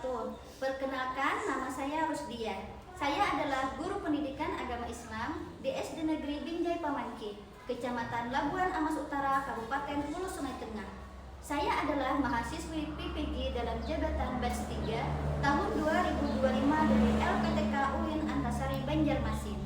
wabarakatuh. Perkenalkan, nama saya Rusdiah. Saya adalah guru pendidikan agama Islam di SD Negeri Binjai Pamangki, Kecamatan Labuan Amas Utara, Kabupaten Hulu Sungai Tengah. Saya adalah mahasiswi PPG dalam jabatan batch 3 tahun 2025 dari LPTK UIN Antasari Banjarmasin.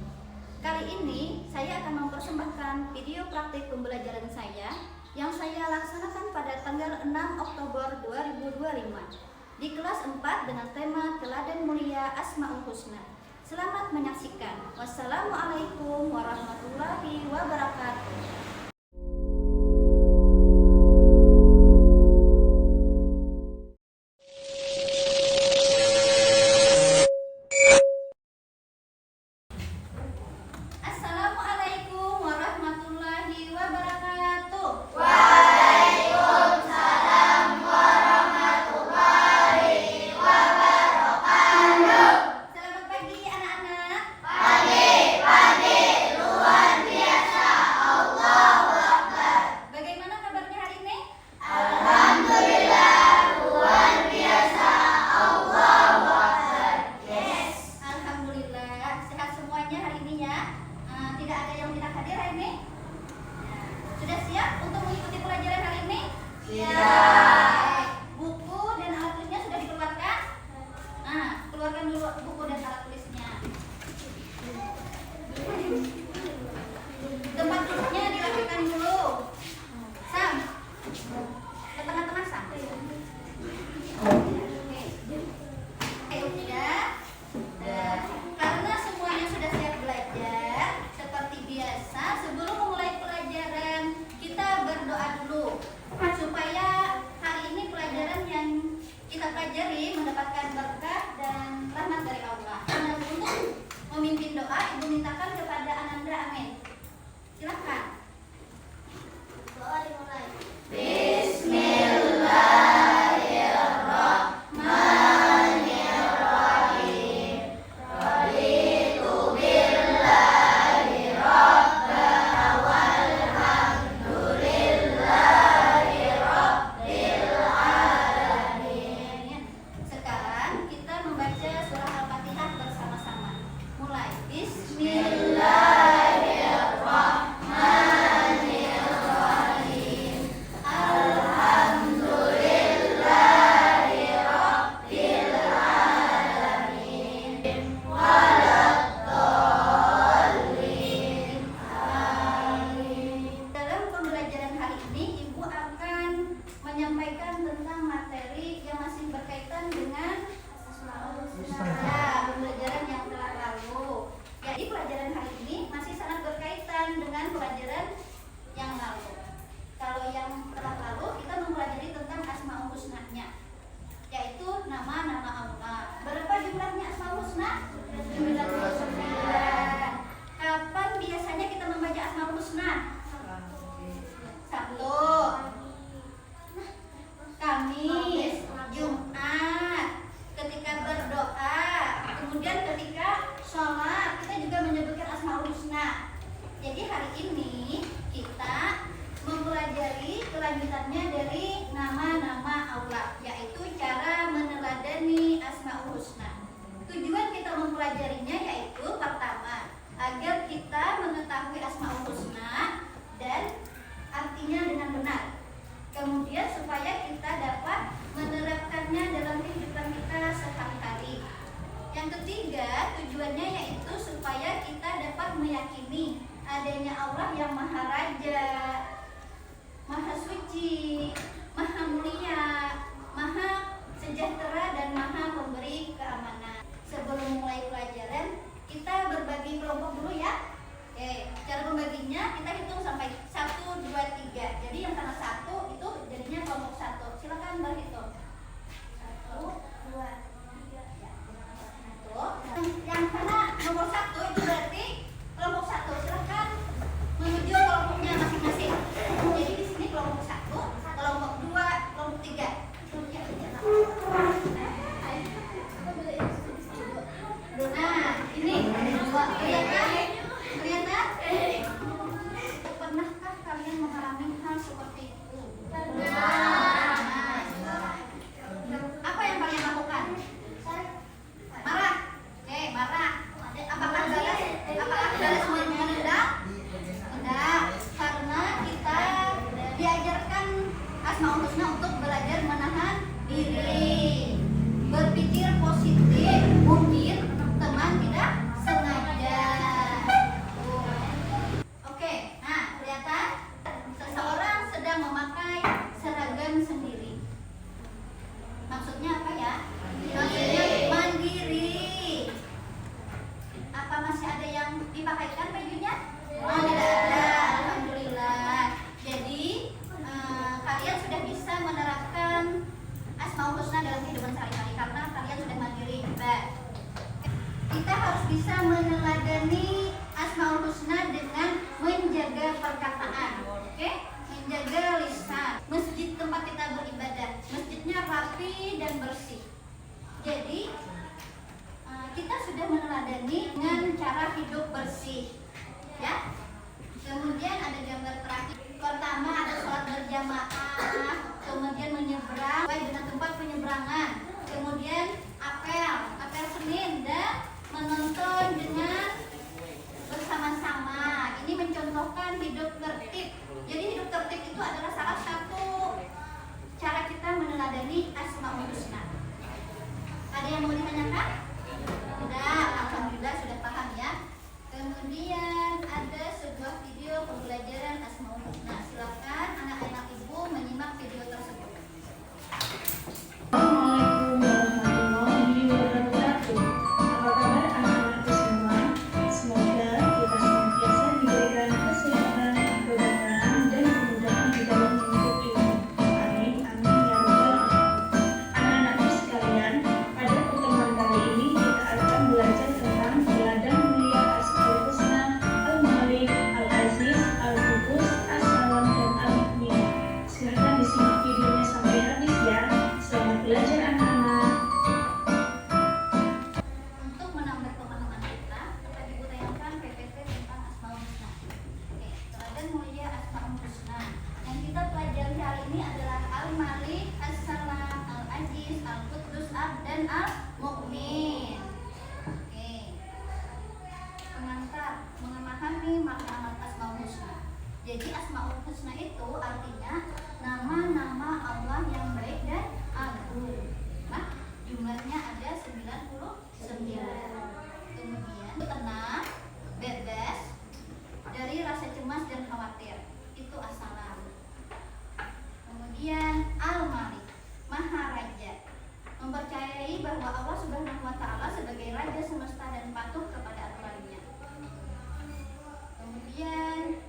Kali ini saya akan mempersembahkan video praktik pembelajaran saya yang saya laksanakan pada tanggal 6 Oktober 2025 di kelas 4 dengan tema Teladan Mulia Asmaul Husna. Selamat menyaksikan. Wassalamualaikum warahmatullahi wabarakatuh. Sudah siap untuk mengikuti pelajaran hari ini? Siap. Buku dan alat tulisnya sudah dikeluarkan? Nah, keluarkan dulu buku dan alat tulisnya. Tempat duduknya dirapikan dulu. Sam, ke tengah-tengah Sam. Karena semuanya sudah siap belajar, seperti biasa sebelum memulai pelajaran kita berdoa dulu supaya hari ini pelajaran yang kita pelajari mendapatkan berkah dan rahmat dari Allah. Dan untuk memimpin doa, Ibu mintakan kepada Ananda. Amin. Silakan. Doa dimulai. Menyampaikan tentang materi yang masih berkaitan dengan pembelajaran yang telah lalu. Jadi pelajaran hari ini masih sangat berkaitan dengan pelajaran yang lalu. Kalau yang telah lalu kita mempelajari tentang Asmaul Husna-nya, yaitu nama-nama Allah. Berapa jumlahnya Asmaul Husna? 99. Kapan biasanya kita membaca Asmaul Husna? Sabtu, Kamis, Jumat, ketika berdoa, kemudian ketika sholat kita juga menyebutkan Asmaul Husna. Jadi hari ini kita mempelajari kelanjutannya dari nama-nama Allah, yaitu cara meneladani Asmaul Husna. Tujuan kita mempelajarinya yaitu pertama, agar kita mengetahui Asmaul Husna dan artinya dengan benar. Kemudian supaya kita dapat menerapkannya dalam kehidupan kita sehari-hari. Yang ketiga, tujuannya yaitu supaya kita dapat meyakini adanya Allah yang Maha Raja, Maha Suci, Maha Mulia, Maha Sejahtera, dan Maha Pemberi Keamanan. Sebelum mulai pelajaran, kita berbagi kelompok dulu ya. Oke, cara membaginya kita hitung sampai 1, 2, 3. Jadi yang tanggal 1 itu jadinya kelompok 1. Silakan berhitung. 1, 2, 3. Ya, yang karena nomor 1 itu berarti kelompok 1. Silakan menuju kelompoknya masing-masing. Jadi di sini kelompok 1, kelompok 2, kelompok bisa meneladani Asmaul Husna dengan menjaga perkataan, oke? Menjaga lisan. Masjid tempat kita beribadah, masjidnya rapi dan bersih. Jadi kita sudah meneladani dengan cara hidup bersih, ya. Kemudian ada gambar terakhir. Pertama ada sholat berjamaah, kemudian menyeberang sesuai dengan tempat penyeberangan, kemudian apel Senin dan menonton dengan bersama-sama. Ini mencontohkan hidup tertib. Jadi hidup tertib itu adalah salah satu cara kita meneladani Asmaul Husna. Ada yang mau ditanyakan? Sudah, alhamdulillah sudah paham ya. Kemudian ada sebuah video pembelajaran Asmaul Husna. Silakan anak-anak ibu menyimak video tersebut. Dan Al-Mu'min. Oke. Pengantar memahami makna Asmaul Husna. Jadi Asmaul Husna itu artinya nama-nama Allah yang baik dan agung. Nah, jumlahnya ada 99. Kemudian tenang, bebas dari rasa cemas dan khawatir. Itu As-Salam. Kemudian Al-Malik, Maha Raja. Mempercayai bahwa Allah Subhanahu wa Ta'ala sebagai Raja semesta dan patuh kepada aturannya. Kemudian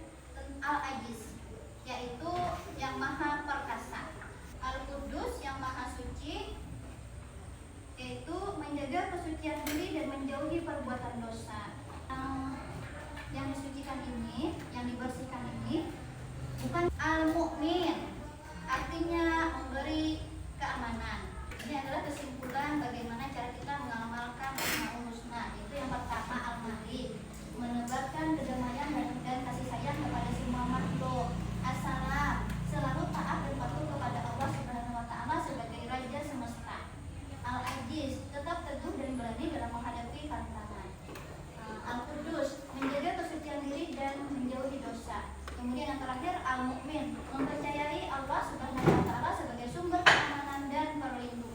Al-Aziz, yaitu yang Maha Perkasa. Al-Qudus, yang Maha Suci, yaitu menjaga kesucian diri dan menjauhi perbuatan dosa. Yang disucikan ini, yang dibersihkan ini, bukan Al-Mu'min, artinya memberi keamanan. Ini adalah kesimpulan bagaimana cara kita mengamalkan Asmaul Husna. Itu yang pertama Al-Malik, menebarkan kedamaian dan kasih sayang kepada semua makhluk. As-Salam, selalu taat dan patuh kepada Allah Subhanahu wa Ta'ala sebagai Raja semesta. Al-Aziz, tetap teguh dan berani dalam menghadapi tantangan. Al-Qudus, menjaga kesucian diri dan menjauhi dosa. Kemudian yang terakhir Al-Mu'min, mempercayai Allah Subhanahu wa Ta'ala sebagai sumber keamanan dan perlindungan.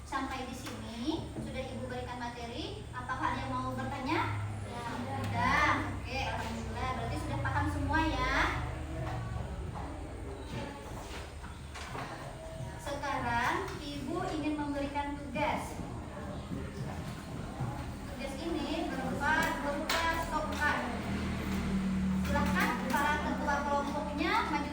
Sampai di sini sudah Ibu berikan materi. Apakah ada yang mau bertanya? Ya, sudah. Oke, alhamdulillah. Berarti sudah paham semua ya. Sekarang Ibu ingin memberikan tugas. Tugas ini berupa stop card. Silahkan para ketua kelompoknya maju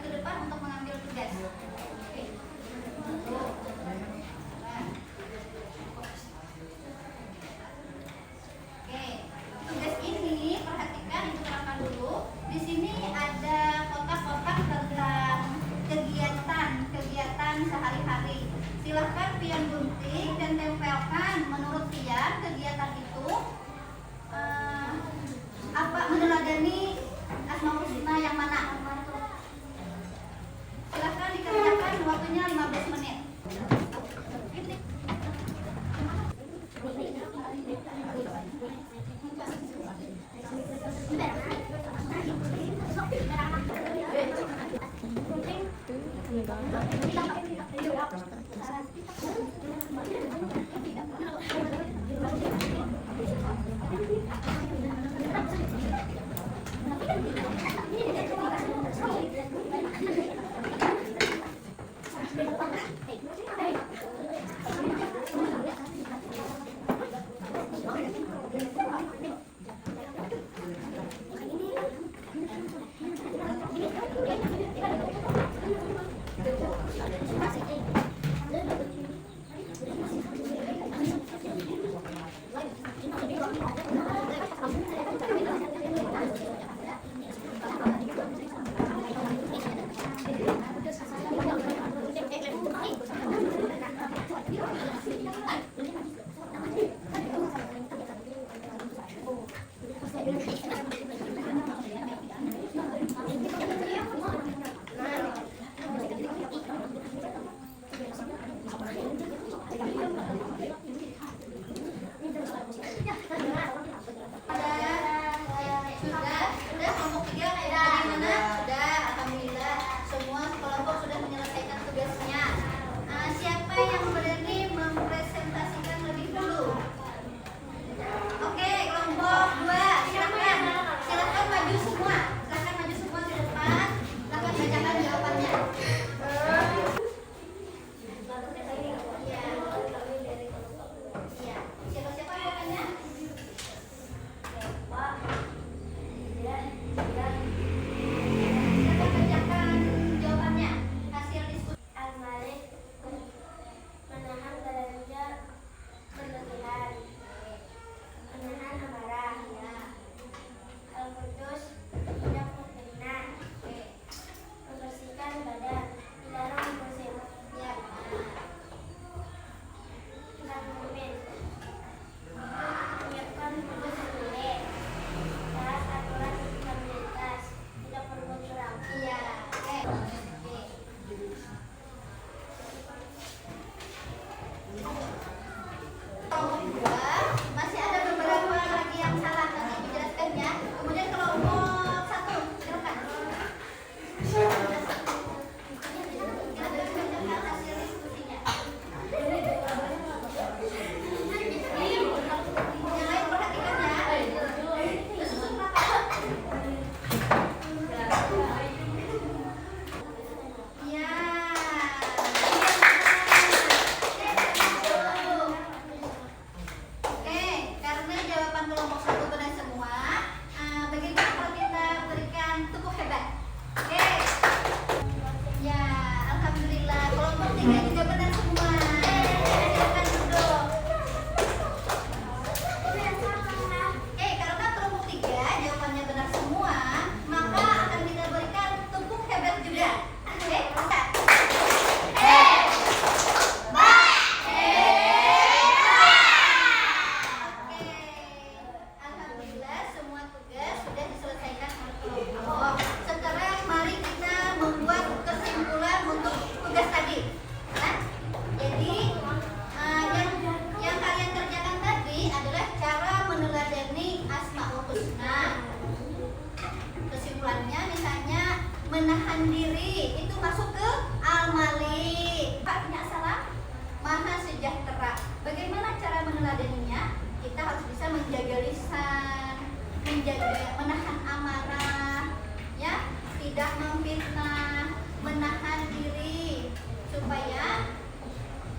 menjaga lisan, menahan amarah, ya, tidak memfitnah, menahan diri supaya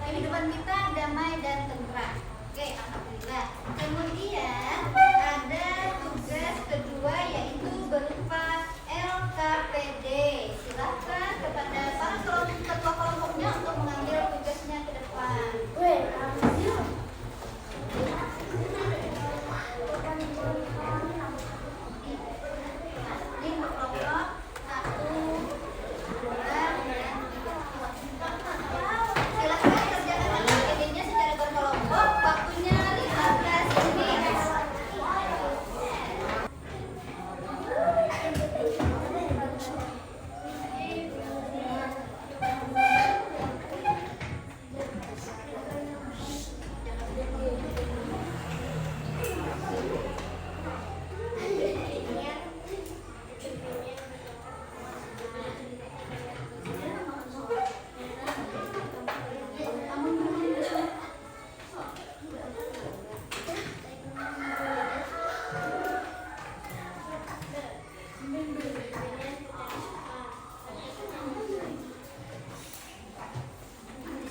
kehidupan kita damai dan tentram. Oke, alhamdulillah. Kemudian ada tugas kedua yaitu berupa LKPD. Silakan kepada para ketua kelompoknya untuk mengambil tugasnya ke depan. Ini kelompok 1, 2, dan 3. Silakan kerjakan LKPD-nya secara berkelompok. Waktunya 15 menit.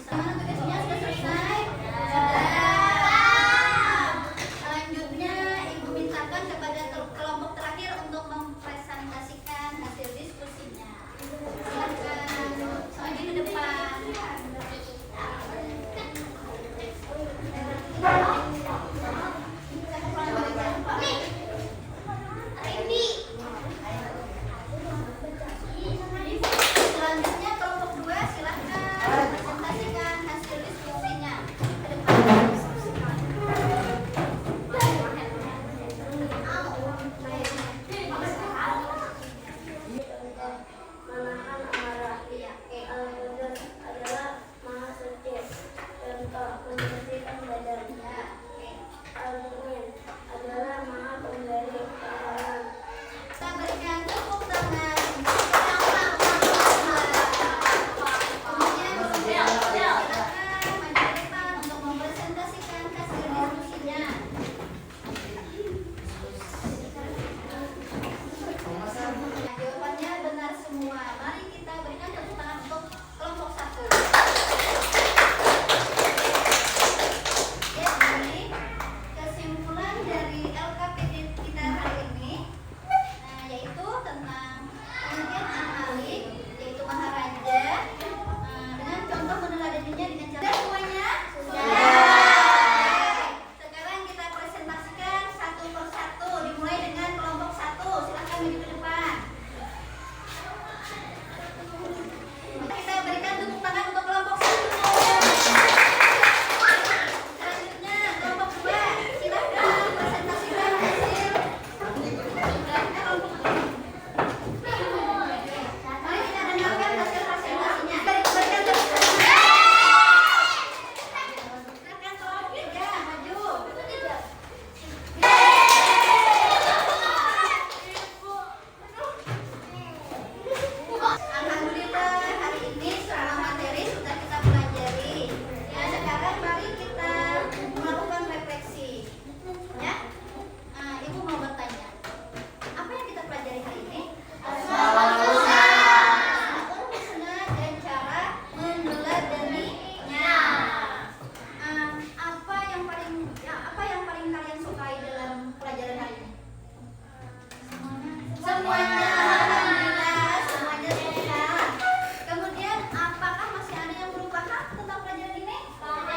Tugasnya sudah selesai? Sudah. Selanjutnya Ibu mintakan kepada kelompok terakhir untuk mempresentasikan hasil diskusinya. Silakan maju ke depan. Selanjutnya kelompok 2 silakan presentasikan hasil diskusinya ke depan. Menahan amarah. Al-Qudus adalah maha suci. Contoh, membersihkan badan. Al-Mu'min adalah maha pemberi pertolongan. Kita berikan tepuk tangan. Kemudian silakan maju ke depan untuk mempresentasikan hasil diskusinya. Jawabannya benar semua. Mari kita berikan tepuk tangan untuk kelompok 1. Jadi kesimpulan dari LKPD kita hari ini yaitu tentang pengertian amali, yaitu Maharaja, dengan contoh meneladaninya dengan cara semuanya. Sekarang kita presentasikan satu persatu, dimulai dengan kelompok 1. Silakan maju ke depan. Kita berikan tepuk tangan untuk kelompok 1. Selanjutnya kelompok 2. Silakan presentasikan hasil. Mari kita dengarkan hasil presentasinya. Berikan tepuk tangan. Silakan kelompok 3 maju. Alhamdulillah hari ini semua materi sudah kita pelajari. Ya, sekarang mari kita melakukan refleksi. Ya, Ibu mau bertanya, apa yang kita pelajari hari ini? Asmaul husna dan cara meneladaninya. Apa yang paling kalian sukai dalam pelajaran hari ini? Semuanya, alhamdulillah, semuanya suka. Kemudian, apakah masih ada yang belum paham tentang pelajaran ini? Oke.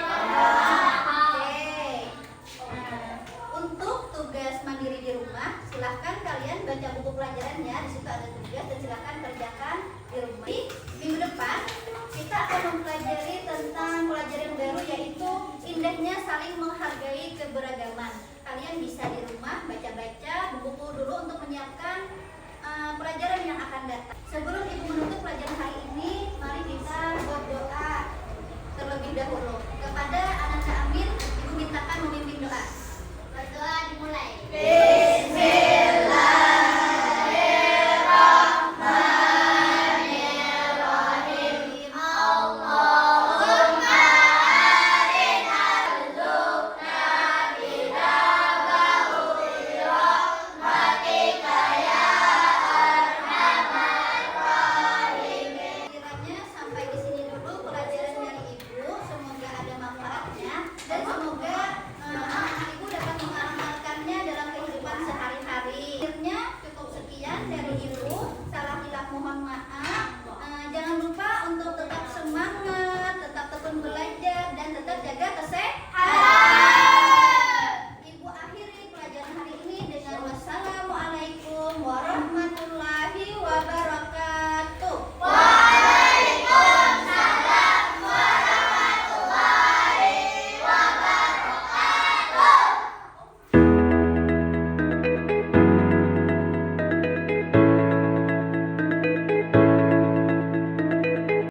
Untuk tugas mandiri di rumah, silahkan kalian baca buku pelajarannya. Di situ ada tugas dan silahkan kerjakan di rumah. Di minggu depan kita akan mempelajari tentang pelajaran baru yaitu indahnya saling menghargai keberagaman. Kalian bisa di rumah baca-baca buku-buku dulu untuk menyiapkan pelajaran yang akan datang. Sebelum Ibu menutup pelajaran hari ini, mari kita berdoa terlebih dahulu kepada Ananda Amin